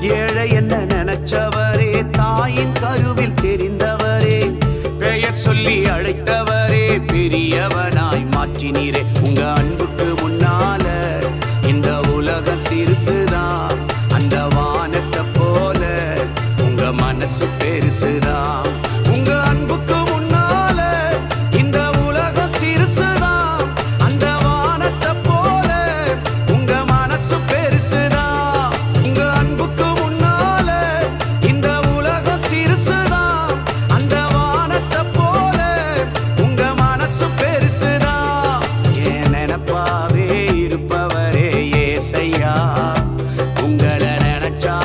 ஏழை என்ன நினைச்சவரே, தாயின் கருவில் தெரிந்தவரே, பெயர் சொல்லி அழைத்தவரே, பெரியவனாய் மாற்றினீரே. உங்க அன்புக்கு முன்னால இந்த உலகம் சிறுசுதான், அந்த வானத்தை போல உங்க மனசு பெருசுதான். உங்க அன்புக்கு முன்னால இந்த உலகம் சிறுசுதான், அந்த வானத்தை போல உங்க மனசு பெருசுதான். உங்க அன்புக்கு முன்னால இந்த உலகம் சிறுசுதான், அந்த வானத்தை போல உங்க மனசு பெருசுதான். என் நினைப்பாவே இருப்பவரே ஏசையா, உங்களை நினைச்சா